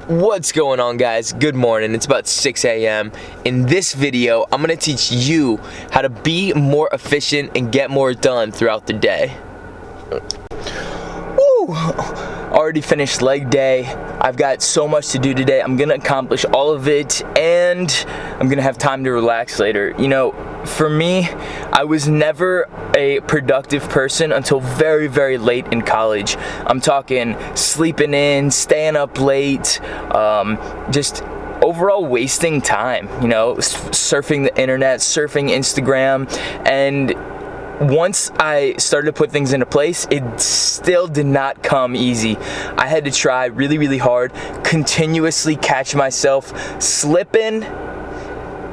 What's going on, guys? Good morning. It's about 6 a.m. In this video, I'm gonna teach you how to be more efficient and get more done throughout the day. Woo! Already finished leg day. I've got so much to do today. I'm gonna accomplish all of it, and I'm gonna have time to relax later. You know, for me, I was never a productive person until very, very late in college. I'm talking sleeping in, staying up late, just overall wasting time, you know, surfing the internet, surfing Instagram. And once I started to put things into place, it still did not come easy. I had to try really, really hard, continuously catch myself slipping,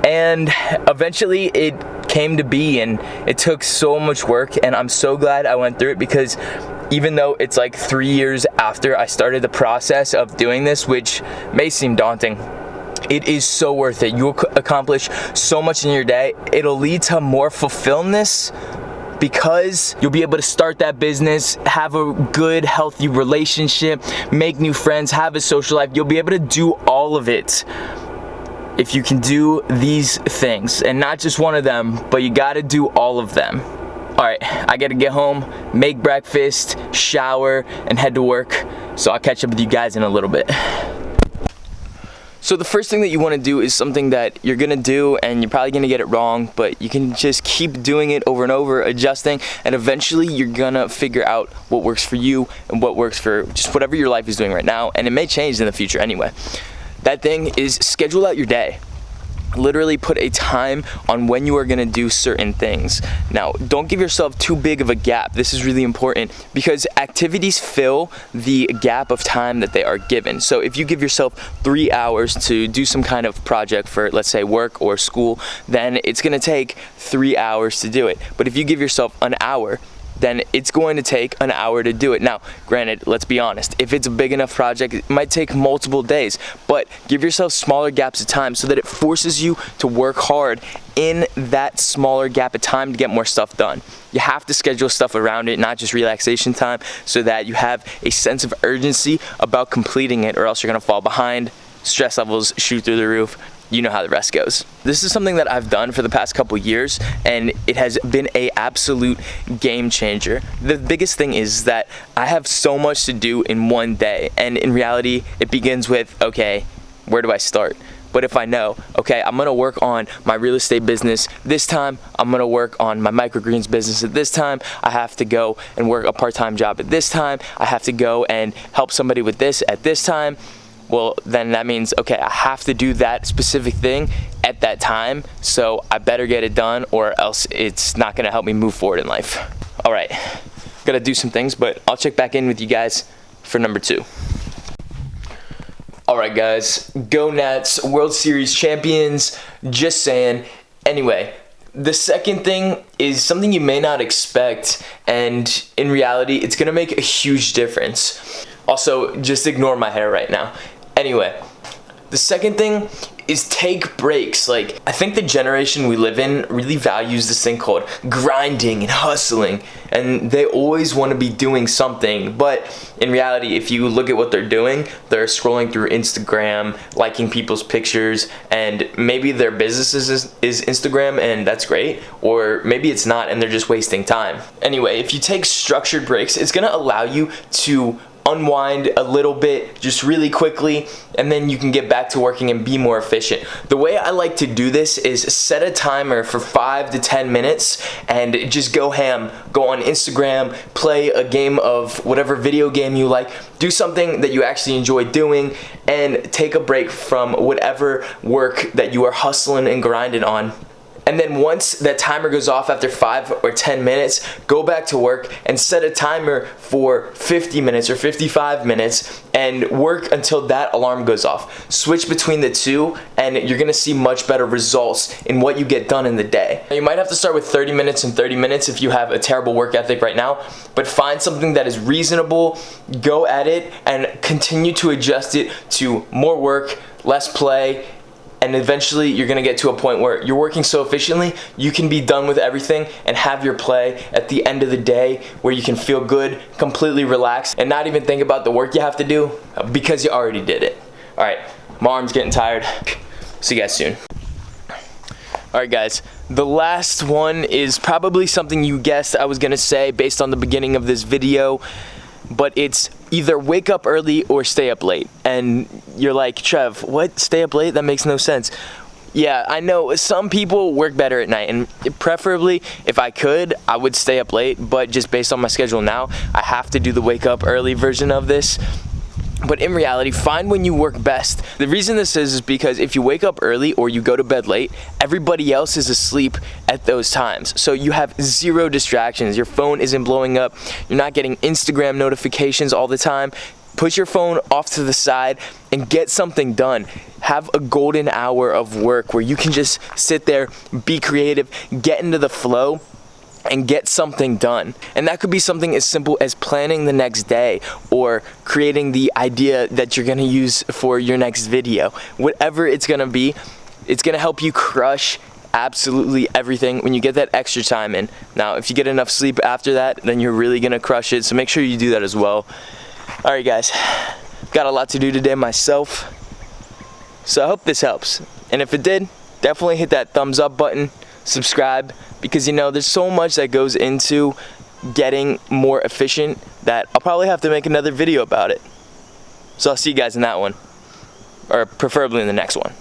and eventually it came to be, and it took so much work, and I'm so glad I went through it, because even though it's like 3 years after I started the process of doing this, which may seem daunting, it is so worth it. You'll accomplish so much in your day. It'll lead to more fulfillment, because you'll be able to start that business, have a good, healthy relationship, make new friends, have a social life. You'll be able to do all of it if you can do these things, and not just one of them, but you gotta do all of them. All right, I gotta get home, make breakfast, shower, and head to work. So I'll catch up with you guys in a little bit. So the first thing that you want to do is something that you're gonna do, and you're probably gonna get it wrong, but you can just keep doing it over and over, adjusting, and eventually you're gonna figure out what works for you and what works for just whatever your life is doing right now, and it may change in the future anyway. That thing is schedule out your day. Literally put a time on when you are gonna do certain things. Now, don't give yourself too big of a gap. This is really important, because activities fill the gap of time that they are given. So if you give yourself 3 hours to do some kind of project for, let's say, work or school, then it's gonna take 3 hours to do it. But if you give yourself an hour, then it's going to take an hour to do it. Now, granted, let's be honest, if it's a big enough project, it might take multiple days, but give yourself smaller gaps of time so that it forces you to work hard in that smaller gap of time to get more stuff done. You have to schedule stuff around it, not just relaxation time, so that you have a sense of urgency about completing it, or else you're gonna fall behind, stress levels shoot through the roof. You know how the rest goes. This is something that I've done for the past couple years, and it has been an absolute game changer. The biggest thing is that I have so much to do in one day, and in reality, it begins with, okay, where do I start? But if I know, okay, I'm gonna work on my real estate business this time, I'm gonna work on my microgreens business at this time, I have to go and work a part-time job at this time, I have to go and help somebody with this at this time, well, then that means, okay, I have to do that specific thing at that time, so I better get it done, or else it's not gonna help me move forward in life. All right, gotta do some things, but I'll check back in with you guys for number 2. All right, guys, go Nats, World Series champions, just saying. Anyway, the second thing is something you may not expect, and in reality, it's gonna make a huge difference. Also, just ignore my hair right now. Anyway, the second thing is take breaks. Like, I think the generation we live in really values this thing called grinding and hustling, and they always want to be doing something. But in reality, if you look at what they're doing, they're scrolling through Instagram, liking people's pictures, and maybe their business is Instagram, and that's great, or maybe it's not, and they're just wasting time. Anyway, if you take structured breaks, it's gonna allow you to unwind a little bit just really quickly, and then you can get back to working and be more efficient. The way I like to do this is set a timer for 5 to 10 minutes and just go ham. Go on Instagram, play a game of whatever video game you like, do something that you actually enjoy doing, and take a break from whatever work that you are hustling and grinding on. And then once that timer goes off after 5 or 10 minutes, go back to work and set a timer for 50 minutes or 55 minutes and work until that alarm goes off. Switch between the two and you're gonna see much better results in what you get done in the day. Now, you might have to start with 30 minutes and 30 minutes if you have a terrible work ethic right now, but find something that is reasonable, go at it, and continue to adjust it to more work, less play, and eventually you're gonna get to a point where you're working so efficiently, you can be done with everything and have your play at the end of the day where you can feel good, completely relaxed, and not even think about the work you have to do because you already did it. All right, my arm's getting tired. See you guys soon. All right, guys, the last one is probably something you guessed I was gonna say based on the beginning of this video, but it's either wake up early or stay up late. And you're like, Trev, what? Stay up late? That makes no sense. Yeah, I know some people work better at night, and preferably, if I could, I would stay up late, but just based on my schedule now, I have to do the wake up early version of this. But in reality, find when you work best. The reason this is because if you wake up early or you go to bed late, everybody else is asleep at those times. So you have zero distractions. Your phone isn't blowing up. You're not getting Instagram notifications all the time. Put your phone off to the side and get something done. Have a golden hour of work where you can just sit there, be creative, get into the flow, and get something done. And that could be something as simple as planning the next day or creating the idea that you're gonna use for your next video. Whatever it's gonna be, it's gonna help you crush absolutely everything when you get that extra time in. Now, if you get enough sleep after that, then you're really gonna crush it, so make sure you do that as well. All right, guys, got a lot to do today myself, so I hope this helps. And if it did, definitely hit that thumbs up button, subscribe, because you know there's so much that goes into getting more efficient that I'll probably have to make another video about it. So I'll see you guys in that one, or preferably in the next one.